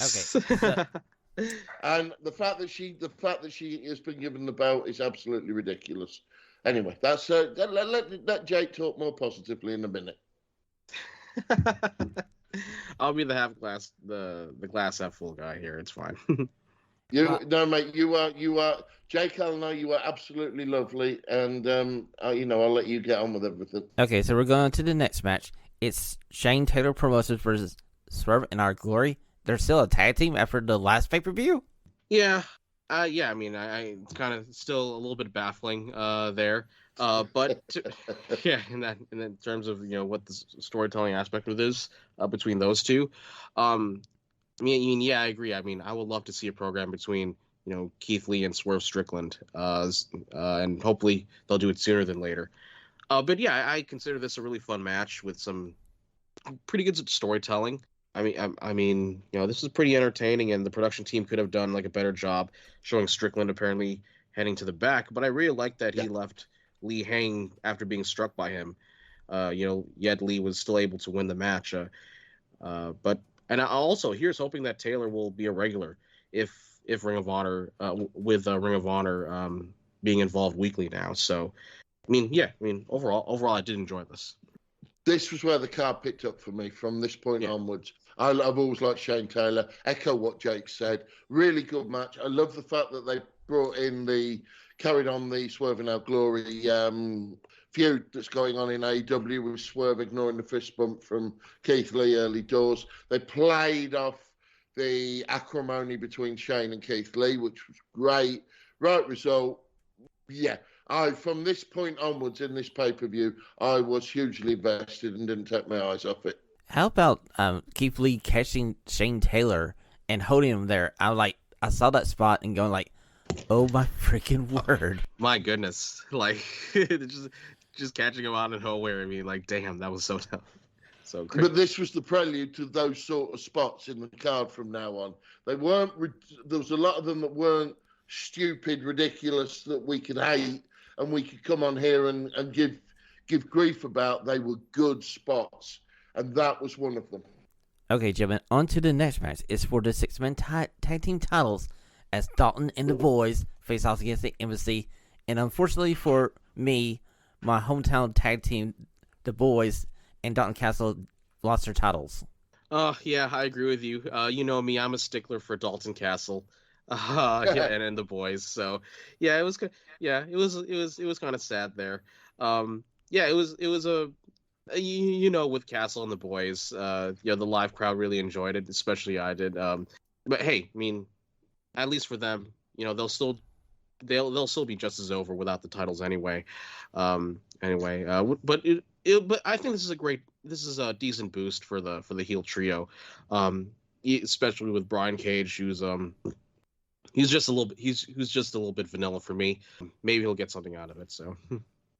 Okay. And the fact that she has been given the belt is absolutely ridiculous. Anyway, that's let Jake talk more positively in a minute. I'll be the glass half full guy here. It's fine. No, mate, you are Jake. I know you are absolutely lovely, and I'll let you get on with everything. Okay, so we're going to the next match. It's Shane Taylor Promotions versus Swerve in Our Glory. They're still a tag team after the last pay-per-view. Yeah. I mean, it's kind of still a little bit baffling there. But in terms of what the storytelling aspect of this between those two, I mean, yeah, I agree. I mean, I would love to see a program between Keith Lee and Swerve Strickland, and hopefully they'll do it sooner than later. But yeah, I consider this a really fun match with some pretty good storytelling. I mean, this is pretty entertaining, and the production team could have done like a better job showing Strickland apparently heading to the back. But I really like that he left Lee hanging after being struck by him. Yet Lee was still able to win the match. Here's hoping that Taylor will be a regular if Ring of Honor with Ring of Honor being involved weekly now. So, overall, I did enjoy this. This was where the card picked up for me from this point onwards. I've always liked Shane Taylor. Echo what Jake said. Really good match. I love the fact that they carried on the Swerve in Our Glory feud that's going on in AEW with Swerve ignoring the fist bump from Keith Lee early doors. They played off the acrimony between Shane and Keith Lee, which was great. Right result. Yeah. From this point onwards in this pay-per-view, I was hugely invested and didn't take my eyes off it. How about Keith Lee catching Shane Taylor and holding him there? I saw that spot and going like, oh my freaking word. My goodness. Like, just catching him out of nowhere. I mean, like, damn, that was so tough. So great. But this was the prelude to those sort of spots in the card from now on. There was a lot of them that weren't stupid, ridiculous, that we could hate and we could come on here and give grief about. They were good spots, and that was one of them. Okay, gentlemen, on to the next match. It's for the six-man tag team titles as Dalton and the boys face off against the Embassy. And unfortunately for me, my hometown tag team, the boys, and Dalton Castle lost their titles. Yeah, I agree with you. You know me, I'm a stickler for Dalton Castle, yeah, and the boys. So, yeah, it was kind of sad there. Yeah, it was a you know, with Castle and the boys, the live crowd really enjoyed it, especially I did. But hey, I mean, at least for them, they'll still be just as over without the titles anyway. Anyway, but I think this is a decent boost for the heel trio, especially with Brian Cage, who's just a little bit who's just a little bit vanilla for me. Maybe he'll get something out of it. So.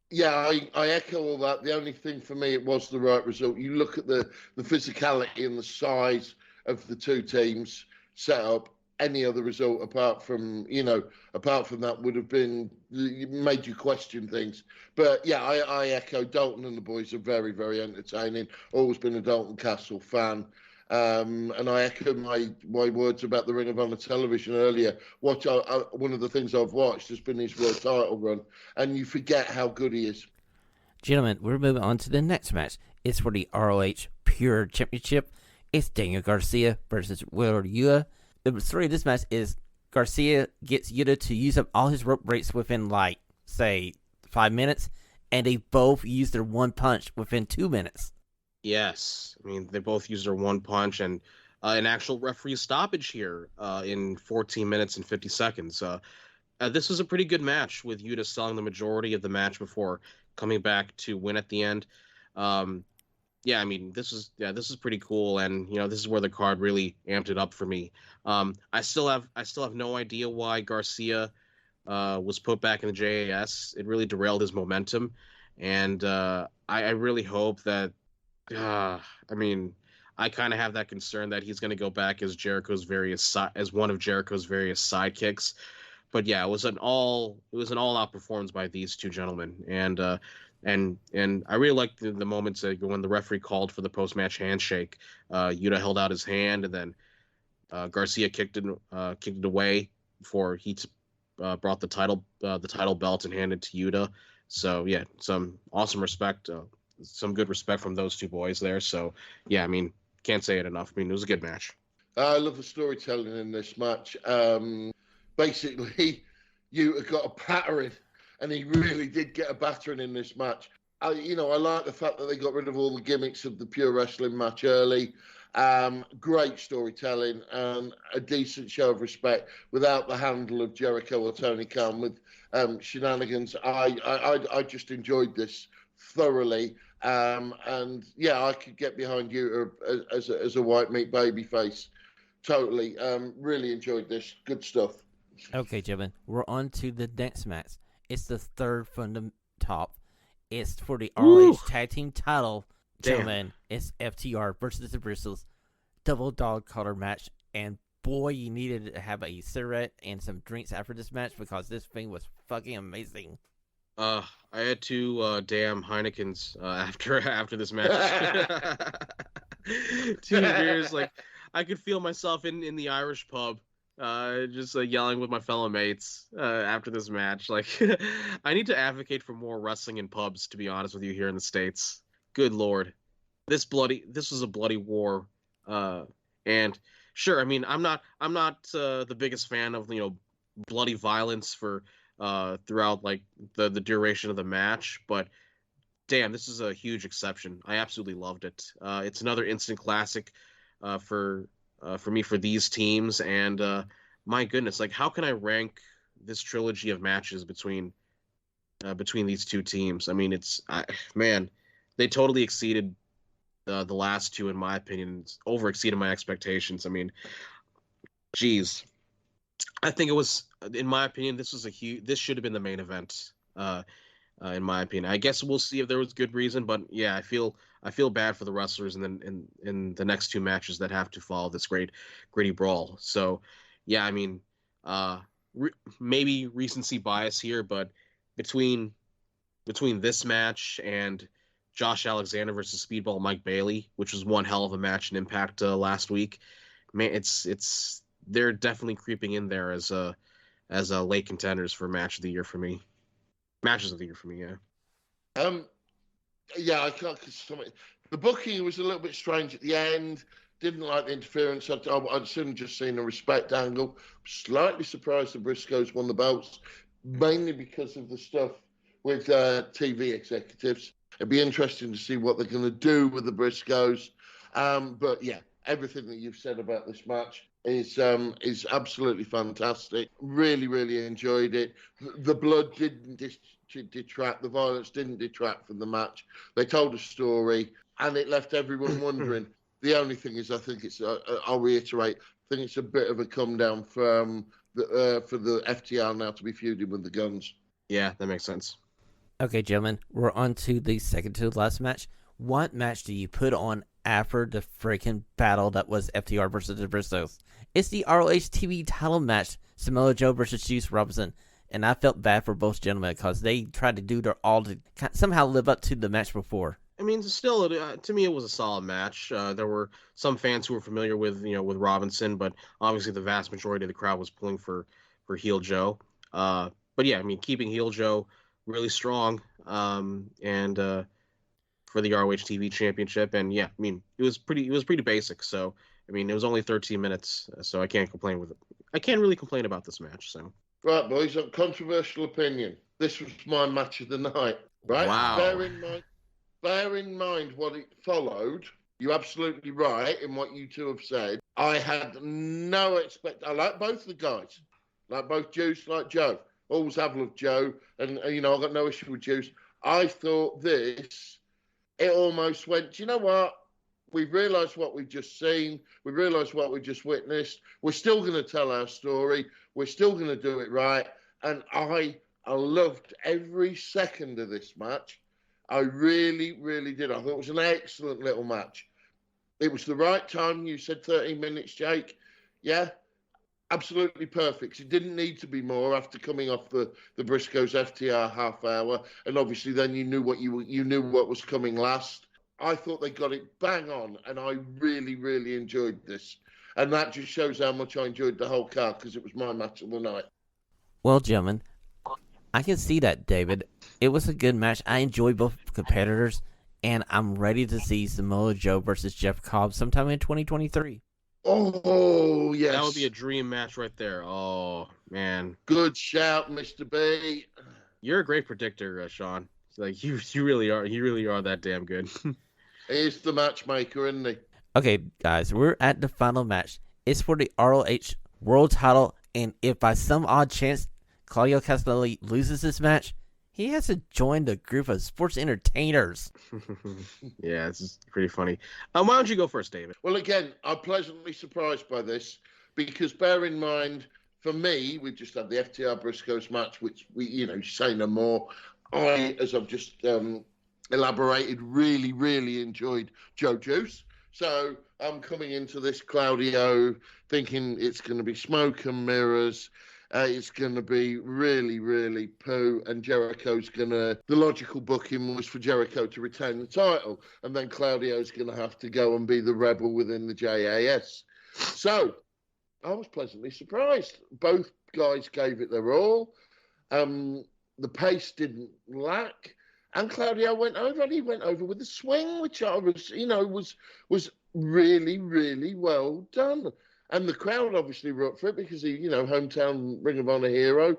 Yeah, I echo all that. The only thing for me, it was the right result. You look at the physicality and the size of the two teams set up. Any other result apart from that would have been made you question things. But yeah, I echo Dalton and the boys are very, very entertaining. Always been a Dalton Castle fan. And I echo my words about the Ring of Honor television earlier. One of the things I've watched has been his world title run, and you forget how good he is. Gentlemen, we're moving on to the next match. It's for the ROH Pure Championship. It's Daniel Garcia versus Wheeler Yuta. The story of this match is Garcia gets Yuta to use up all his rope breaks within, say, 5 minutes, and they both use their one punch within 2 minutes. Yes, I mean they both used their one punch and an actual referee stoppage here in 14 minutes and 50 seconds. This was a pretty good match with Yuta selling the majority of the match before coming back to win at the end. Yeah, I mean this is pretty cool, and this is where the card really amped it up for me. I still have no idea why Garcia was put back in the JAS. It really derailed his momentum, and I really hope that. I mean, I kind of have that concern that he's going to go back as as one of Jericho's various sidekicks. But yeah, it was an all-out performance by these two gentlemen, and I really liked the moments when the referee called for the post-match handshake. Yuta held out his hand, and then Garcia kicked it away before he brought the title belt and handed it to Yuta. So yeah, some awesome respect. Some good respect from those two boys there. So, yeah, I mean, can't say it enough. I mean, it was a good match. I love the storytelling in this match. Basically, you got a battering, and he really did get a battering in this match. I like the fact that they got rid of all the gimmicks of the pure wrestling match early. Great storytelling and a decent show of respect without the handle of Jericho or Tony Khan with shenanigans. I just enjoyed this thoroughly. And yeah, I could get behind you as a white meat baby face. Totally. Really enjoyed this. Good stuff. Okay, gentlemen, we're on to the next match. It's the third from the top. It's for the ROH Tag Team title. Gentlemen, it's FTR versus the Briscoes. Double dog collar match. And boy, you needed to have a cigarette and some drinks after this match because this thing was fucking amazing. I had two damn Heinekens after this match. 2 beers, like I could feel myself in the Irish pub, just yelling with my fellow mates after this match. Like I need to advocate for more wrestling in pubs, to be honest with you, here in the States. Good Lord, this was a bloody war, and sure, I mean I'm not the biggest fan of bloody violence for. Throughout like the duration of the match, but damn, this is a huge exception. I absolutely loved it. It's another instant classic for me for these teams, and my goodness, like how can I rank this trilogy of matches between these two teams? I mean, they totally exceeded the last two in my opinion, over exceeded my expectations. I mean, geez. I think it was, in my opinion, this should have been the main event. In my opinion, I guess we'll see if there was good reason, but yeah, I feel bad for the wrestlers in the next two matches that have to follow this gritty brawl. So, yeah, I mean, maybe recency bias here, but between this match and Josh Alexander versus Speedball Mike Bailey, which was one hell of a match in Impact last week, man, they're definitely creeping in there as late contenders for matches of the year for me. Yeah. Yeah, I can't. The booking was a little bit strange at the end. Didn't like the interference. I'd soon just seen a respect angle. Slightly surprised the Briscoes won the belts, mainly because of the stuff with TV executives. It'd be interesting to see what they're going to do with the Briscoes. But yeah, everything that you've said about this match is absolutely fantastic. Really, really enjoyed it. The blood didn't detract, the violence didn't detract from the match. They told a story, and it left everyone wondering. The only thing is, I think it's. I'll reiterate. I think it's a bit of a come down from for the FTR now to be feuding with the Guns. Yeah, that makes sense. Okay, gentlemen, we're on to the second to last match. What match do you put on after the freaking battle that was FTR versus the Briscoes? It's the ROH TV title match, Samoa Joe versus Juice Robinson. And I felt bad for both gentlemen because they tried to do their all to somehow live up to the match before. I mean, still, to me, it was a solid match. There were some fans who were familiar with, with Robinson, but obviously the vast majority of the crowd was pulling for heel Joe. But yeah, I mean, keeping heel Joe really strong, and for the ROH TV Championship, and yeah, I mean, it was pretty basic. So, I mean, it was only 13 minutes, so I can't complain with it. I can't really complain about this match. So, right, boys, a controversial opinion. This was my match of the night. Right, wow. Bear in mind what it followed. You're absolutely right in what you two have said. I had no I like both the guys. Like both Juice, like Joe. Always have loved Joe. And, I've got no issue with Juice. I thought it almost went, do you know what? We've realised what we've just seen. We've realised what we've just witnessed. We're still going to tell our story. We're still going to do it right. And I loved every second of this match. I really, really did. I thought it was an excellent little match. It was the right time. You said 13 minutes, Jake. Yeah, absolutely perfect. It didn't need to be more after coming off the Briscoes FTR half hour, and obviously then you knew what was coming last. I thought they got it bang on, and I really, really enjoyed this. And that just shows how much I enjoyed the whole card because it was my match of the night. Well, gentlemen, I can see that, David. It was a good match. I enjoyed both competitors, and I'm ready to see Samoa Joe versus Jeff Cobb sometime in 2023. Oh, yes. That would be a dream match right there. Oh, man. Good shout, Mr. B. You're a great predictor, Shawn. Like, you really are. You really are that damn good. He's the matchmaker, isn't he? Okay, guys, we're at the final match. It's for the ROH World Title, and if by some odd chance Claudio Castagnoli loses this match, he has to join the group of sports entertainers. Yeah, this is pretty funny. Why don't you go first, David? Well, again, I'm pleasantly surprised by this because bear in mind, for me, we've just had the FTR Briscoes match, which we, say no more. I, as I've just elaborated, really, really enjoyed Joe Juice. So I'm coming into this Claudio thinking it's going to be smoke and mirrors. It's going to be really, really poo, and Jericho's going to... The logical booking was for Jericho to retain the title, and then Claudio's going to have to go and be the rebel within the JAS. So, I was pleasantly surprised. Both guys gave it their all. The pace didn't lack, and Claudio went over, and he went over with a swing, which I was really, really well done. And the crowd obviously were up for it because he, hometown Ring of Honor hero.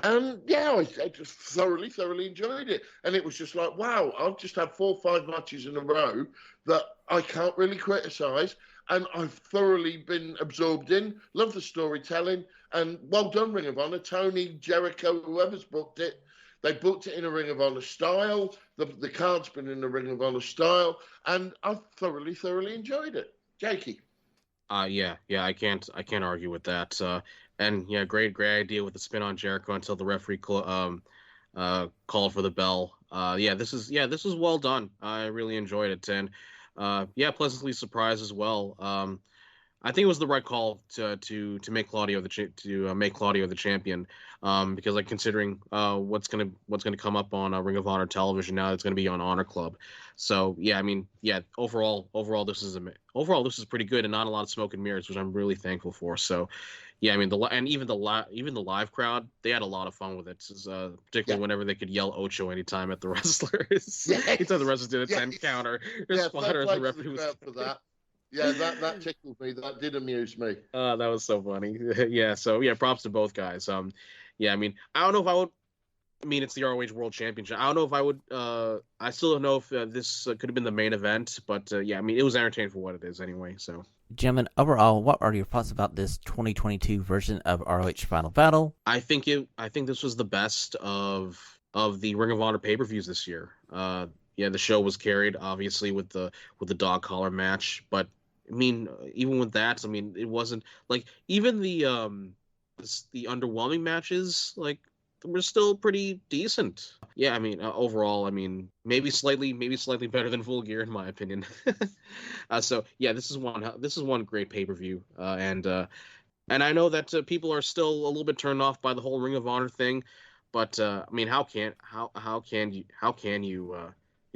And yeah, I just thoroughly enjoyed it. And it was just like, wow, I've just had 4 or 5 matches in a row that I can't really criticise. And I've thoroughly been absorbed in. Love the storytelling. And well done, Ring of Honor. Tony, Jericho, whoever's booked it. They booked it in a Ring of Honor style. The card's been in the Ring of Honor style. And I've thoroughly enjoyed it. Jakey. Yeah, I can't argue with that. And yeah, great idea with the spin on Jericho until the referee called for the bell. This was well done. I really enjoyed it, and pleasantly surprised as well. I think it was the right call to make Claudio make Claudio the champion, because like considering what's gonna come up on Ring of Honor television now, it's gonna be on Honor Club. So yeah, I mean, yeah, overall this is pretty good and not a lot of smoke and mirrors, which I'm really thankful for. So yeah, I mean even the live crowd, they had a lot of fun with it, particularly whenever they could yell Ocho anytime at the wrestlers. Anytime the wrestlers did a 10 counter, fair spotter as play the to referee the was. crowd for that. Yeah, that tickled me. That did amuse me. That was so funny. Yeah, so yeah, props to both guys. Yeah, I mean, I don't know if I would. I mean, it's the ROH World Championship. I don't know if I would. I still don't know if this could have been the main event, but yeah, I mean, it was entertaining for what it is anyway. So, Gentlemen, overall, what are your thoughts about this 2022 version of ROH Final Battle? I think this was the best of the Ring of Honor pay-per-views this year. Yeah, the show was carried obviously with the dog collar match, but I mean, even with that, I mean, it wasn't like even the underwhelming matches like were still pretty decent. Yeah, I mean, overall, I mean, maybe slightly better than Full Gear in my opinion. So yeah, this is one great pay-per-view, and I know that people are still a little bit turned off by the whole Ring of Honor thing, but I mean, how can you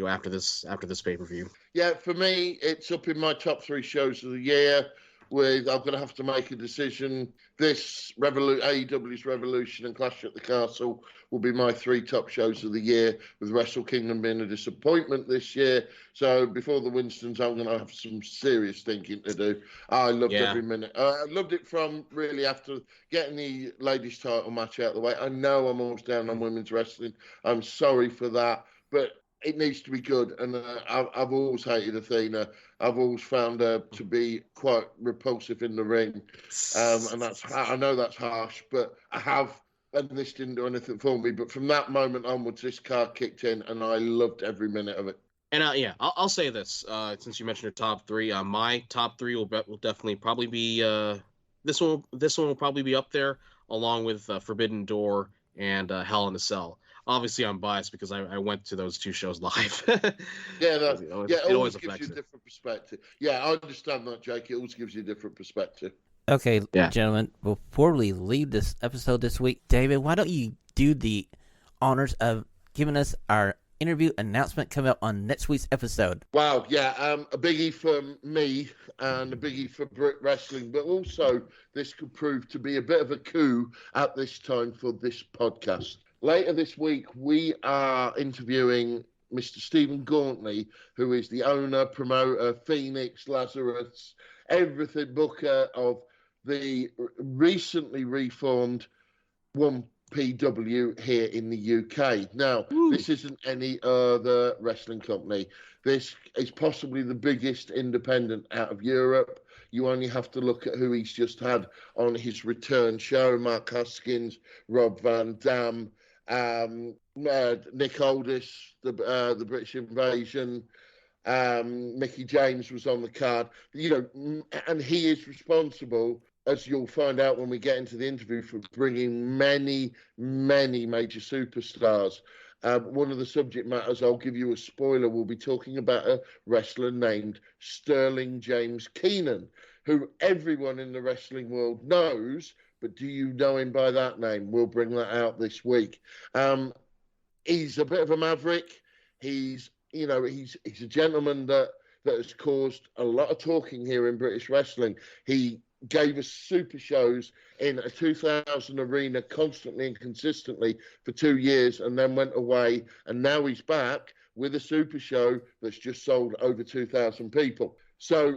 after this pay-per-view? Yeah, for me, it's up in my top 3 shows of the year. I'm going to have to make a decision. This AEW's Revolution and Clash at the Castle will be my 3 top shows of the year, with Wrestle Kingdom being a disappointment this year. So before the Winstons, I'm going to have some serious thinking to do. I loved every minute. I loved it from really after getting the ladies' title match out of the way. I know I'm always down on women's wrestling. I'm sorry for that, but it needs to be good, and I've always hated Athena. I've always found her to be quite repulsive in the ring, and I know that's harsh, but and this didn't do anything for me. But from that moment onwards, this card kicked in, and I loved every minute of it. And yeah, I'll say this, since you mentioned your top 3, my top 3 will definitely probably be this one will probably be up there along with Forbidden Door and Hell in a Cell. Obviously, I'm biased because I went to those 2 shows live. It always gives you a different perspective. Yeah, I understand that, Jake. It always gives you a different perspective. Okay, gentlemen, before we leave this episode this week, David, why don't you do the honors of giving us our interview announcement coming up on next week's episode? Wow, yeah, a biggie for me and a biggie for Brit Wrestling, but also this could prove to be a bit of a coup at this time for this podcast. Later this week, we are interviewing Mr. Stephen Gauntly, who is the owner, promoter, Phoenix, Lazarus, everything booker of the recently reformed 1PW here in the UK. Now, This isn't any other wrestling company. This is possibly the biggest independent out of Europe. You only have to look at who he's just had on his return show: Mark Hoskins, Rob Van Dam, Nick Aldis, the British Invasion, Mickey James was on the card, and he is responsible, as you'll find out when we get into the interview, for bringing many, many major superstars. One of the subject matters, I'll give you a spoiler, we'll be talking about a wrestler named Sterling James Keenan, who everyone in the wrestling world knows, but do you know him by that name? We'll bring that out this week. He's a bit of a maverick. He's a gentleman that has caused a lot of talking here in British wrestling. He gave us super shows in a 2,000 arena constantly and consistently for 2 years, and then went away. And now he's back with a super show that's just sold over 2,000 people. So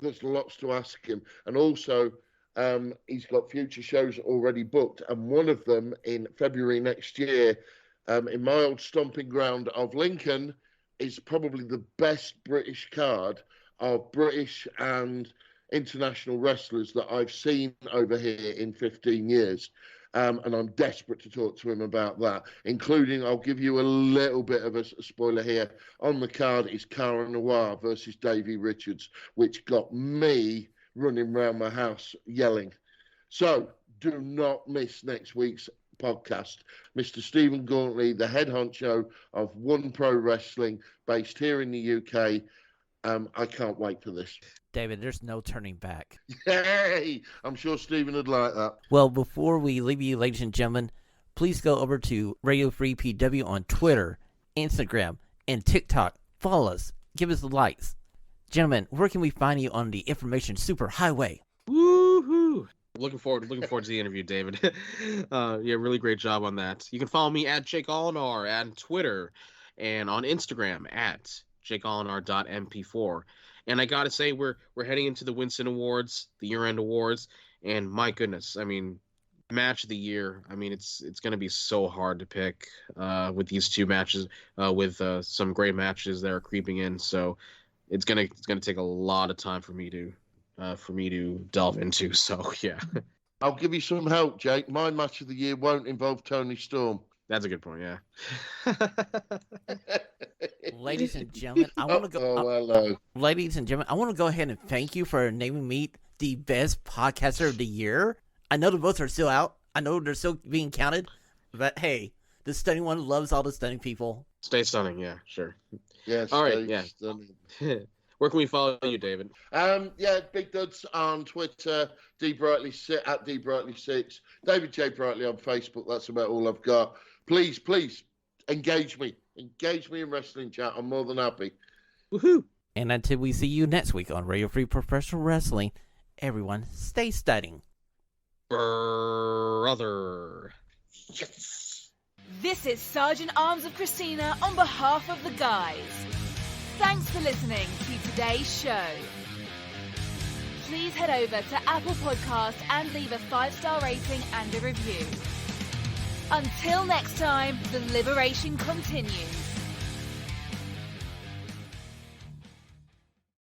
there's lots to ask him. And also, he's got future shows already booked, and one of them in February next year, in my old stomping ground of Lincoln, is probably the best British card of British and international wrestlers that I've seen over here in 15 years. And I'm desperate to talk to him about that, including, I'll give you a little bit of a spoiler here. On the card is Cara Noir versus Davey Richards, which got me running around my house yelling. So do not miss next week's podcast. Mr. Stephen Gauntly, the head honcho of One Pro Wrestling, based here in the UK. I can't wait for this. David, there's no turning back. Hey, I'm sure Stephen would like that. Well, before we leave you, ladies and gentlemen, please go over to Radio Free PW on Twitter, Instagram, and TikTok. Follow us. Give us the likes. Gentlemen, where can we find you on the information superhighway? Woohoo! Looking forward to the interview, David. Yeah, really great job on that. You can follow me at Jake Olinar at Twitter and on Instagram at jakeolinar.mp4. And I gotta say, we're heading into the Winston Awards, the year-end awards, and my goodness, I mean, match of the year. I mean, it's gonna be so hard to pick with these two matches, with some great matches that are creeping in. So it's gonna take a lot of time for me to delve into. So yeah, I'll give you some help, Jake. My match of the year won't involve Tony Storm. that's a good point. Yeah. Ladies and gentlemen, I want to go. Hello. Ladies and gentlemen, I want to go ahead and thank you for naming me the best podcaster of the year. I know the votes are still out. I know they're still being counted, but hey, the stunning one loves all the stunning people. Stay stunning. Yeah, sure. Yes. All right. Yeah. Where can we follow you, David? Yeah, Big Duds on Twitter, @DBrightly6, David J. Brightly on Facebook. That's about all I've got. Please, engage me. Engage me in wrestling chat. I'm more than happy. Woohoo! And until we see you next week on Radio Free Professional Wrestling, everyone stay stunning. Brother. Yes. This is Sergeant Arms of Christina on behalf of the guys. Thanks for listening to today's show. Please head over to Apple Podcasts and leave a 5-star rating and a review. Until next time, the liberation continues.